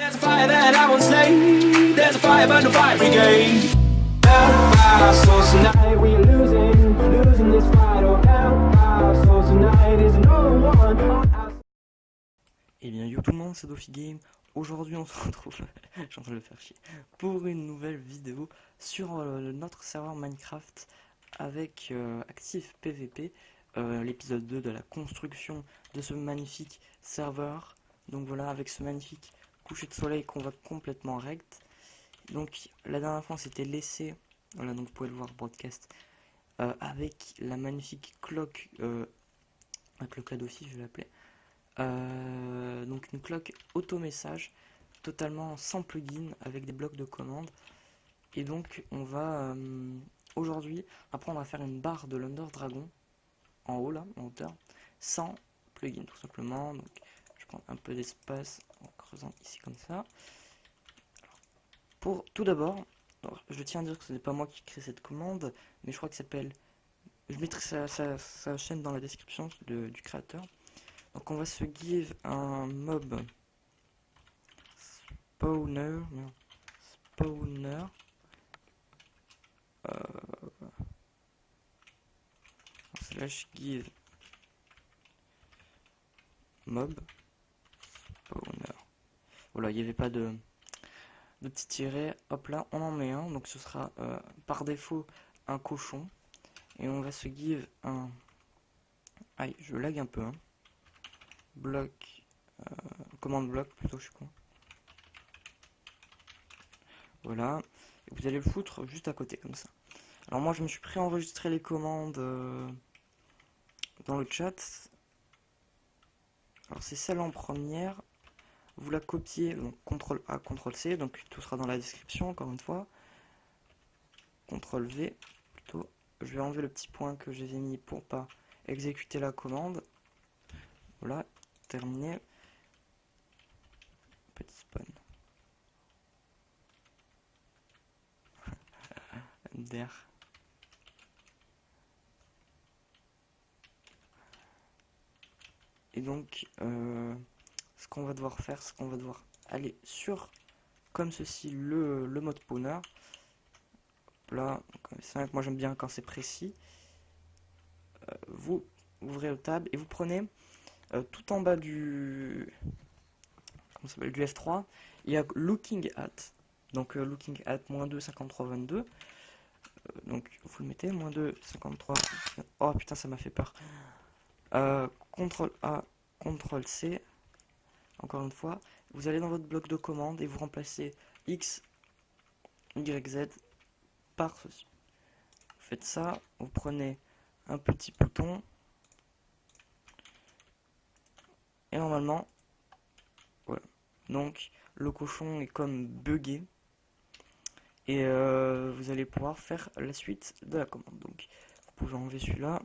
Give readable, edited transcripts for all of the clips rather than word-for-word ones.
There's a fire that I won't slay. There's a fire burn the fire brigade. Hellfire, so tonight we are losing this fight. Oh hellfire, so tonight is no one on our... Eh bien yo tout le monde, c'est Dofi Game. Aujourd'hui on se retrouve, je suis en train de le faire chier, pour une nouvelle vidéo sur notre serveur Minecraft avec Active PVP, l'épisode 2 de la construction de ce magnifique serveur. Donc voilà, avec ce magnifique coucher de soleil qu'on va complètement rect. Donc la dernière fois on s'était laissé, voilà, donc vous pouvez le voir broadcast, avec la magnifique cloque, la cloque Dofi je vais l'appeler. Donc une cloque auto-message totalement sans plugin avec des blocs de commande. Et donc on va aujourd'hui apprendre à faire une barre de l'Under Dragon en haut là, en hauteur, sans plugin tout simplement. Donc je prends un peu d'espace en creusant ici comme ça. Alors, pour tout d'abord, je tiens à dire que ce n'est pas moi qui crée cette commande, mais je crois que ça s'appelle, je mettrai sa chaîne dans la description du créateur. Donc on va se give un mob spawner slash give mob spawner. Voilà, il n'y avait pas de petit tiret. Hop là, on en met un. Donc ce sera par défaut un cochon. Et on va se give un... Aïe, je lag un peu. Hein. Bloc, commande bloc plutôt, je suis con. Voilà, et vous allez le foutre juste à côté comme ça. Alors moi je me suis préenregistré les commandes dans le chat. Alors c'est celle en première, vous la copiez, donc CTRL A, CTRL C, donc tout sera dans la description encore une fois. CTRL V plutôt, je vais enlever le petit point que j'avais mis pour pas exécuter la commande. Voilà, terminé. Petit spawn. D'air. Et donc, ce qu'on va devoir faire, c'est qu'on va devoir aller sur, comme ceci, le mode spawner. Là, c'est vrai que moi j'aime bien quand c'est précis. Vous ouvrez le tab et vous prenez tout en bas du, du F3, il y a Looking at. Donc Looking at -2 53 22. Donc vous le mettez -2 53. Oh putain, ça m'a fait peur. CTRL A, CTRL C. Encore une fois, vous allez dans votre bloc de commande et vous remplacez X, Y, Z par ceci. Vous faites ça, vous prenez un petit bouton et normalement, voilà. Donc le cochon est comme buggé et vous allez pouvoir faire la suite de la commande. Donc vous pouvez enlever celui-là.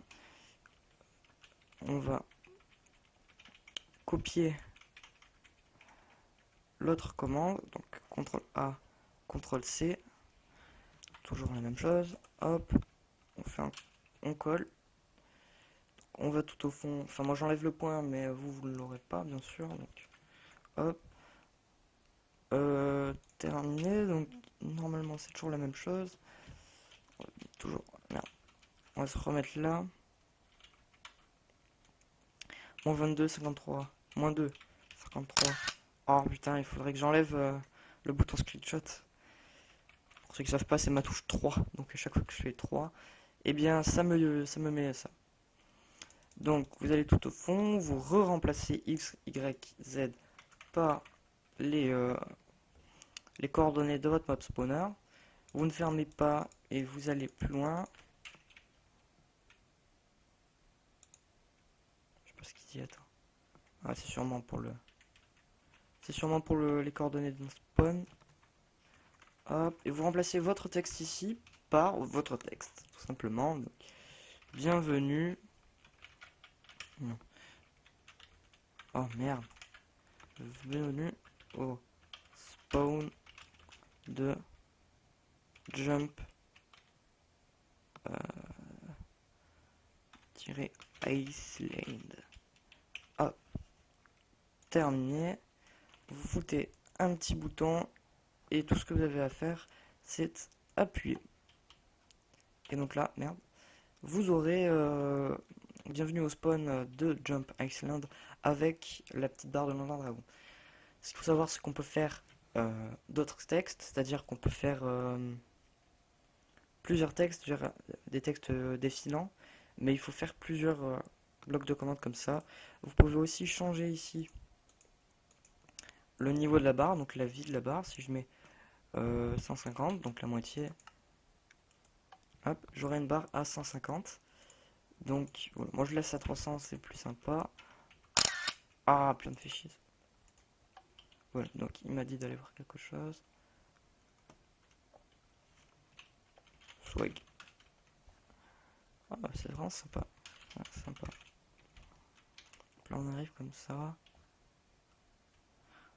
On va copier l'autre commande, donc CTRL A, CTRL C, toujours la même chose, hop, on colle, on va tout au fond, enfin moi j'enlève le point, mais vous ne l'aurez pas bien sûr, donc hop, terminé, donc normalement c'est toujours la même chose, toujours, merde, on va se remettre là, -22, 53, -2, 53. Oh putain, il faudrait que j'enlève le bouton screenshot. Pour ceux qui ne savent pas, c'est ma touche 3. Donc à chaque fois que je fais 3, eh bien ça me met ça. Donc vous allez tout au fond, vous remplacez X, Y, Z par les coordonnées de votre mob spawner. Vous ne fermez pas et vous allez plus loin. Je sais pas ce qu'il dit, attends. Ah, c'est sûrement pour le... C'est sûrement pour les coordonnées de mon spawn. Hop, et vous remplacez votre texte ici par votre texte, tout simplement. Donc, bienvenue. Non. Oh merde. Bienvenue au spawn de Jump Iceland. Hop. Terminé. Vous foutez un petit bouton et tout ce que vous avez à faire, c'est appuyer. Et donc là, merde, vous aurez bienvenue au spawn de Jump Island avec la petite barre de nom d'un dragon. Ce qu'il faut savoir, c'est qu'on peut faire d'autres textes, c'est-à-dire qu'on peut faire plusieurs textes, des textes défilants, mais il faut faire plusieurs blocs de commande comme ça. Vous pouvez aussi changer ici le niveau de la barre, donc la vie de la barre. Si je mets 150, donc la moitié, hop, j'aurai une barre à 150. Donc voilà, moi je laisse à 300, c'est plus sympa. Ah, plein de fichiers. Voilà, donc il m'a dit d'aller voir quelque chose. Swag. Ah, c'est vraiment sympa. Ouais, sympa. Là on arrive comme ça.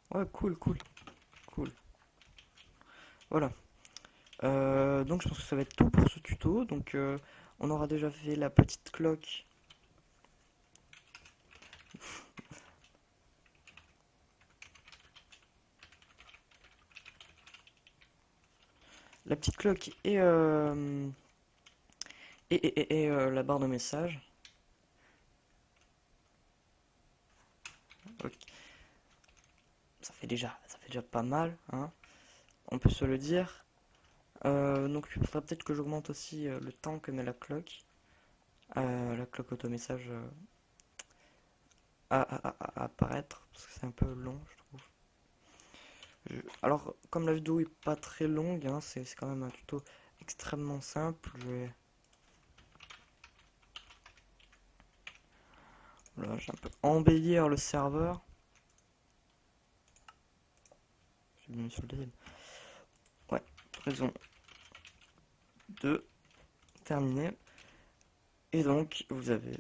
Ouais, cool. Voilà. Donc je pense que ça va être tout pour ce tuto. Donc on aura déjà fait la petite cloque. La petite cloque et la barre de message. Okay. Ça fait déjà pas mal, hein. On peut se le dire. Donc il faudra peut-être que j'augmente aussi le temps que met la cloque auto-message à apparaître, parce que c'est un peu long, je trouve. Alors, comme la vidéo est pas très longue, hein, c'est quand même un tuto extrêmement simple. Voilà, j'ai un peu embellir le serveur. J'ai mis sur le deuxième. Ouais, raison de terminer. Et donc, vous avez...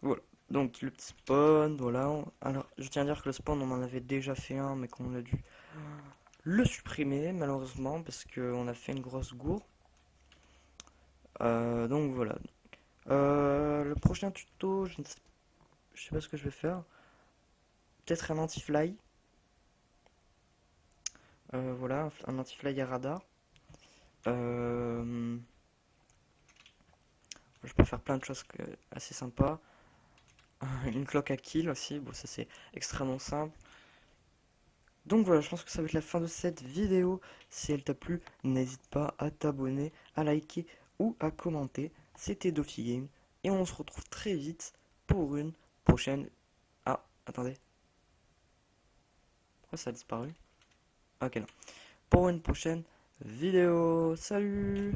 voilà. Donc, le petit spawn, voilà. Alors, je tiens à dire que le spawn, on en avait déjà fait un, mais qu'on a dû le supprimer, malheureusement, parce qu'on a fait une grosse gourde. Donc, voilà. Le prochain tuto, je sais pas ce que je vais faire. Peut-être un anti-fly. Voilà, un anti-fly à radar. Je peux faire plein de choses assez sympas. Une cloque à kill aussi, bon ça c'est extrêmement simple. Donc voilà, je pense que ça va être la fin de cette vidéo. Si elle t'a plu, n'hésite pas à t'abonner, à liker ou à commenter. C'était DofiGame et on se retrouve très vite pour une prochaine... Ah, attendez. Pourquoi ça a disparu? Ok, non. Pour une prochaine vidéo. Salut!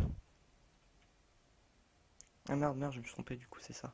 Ah merde, je me suis trompé du coup, c'est ça.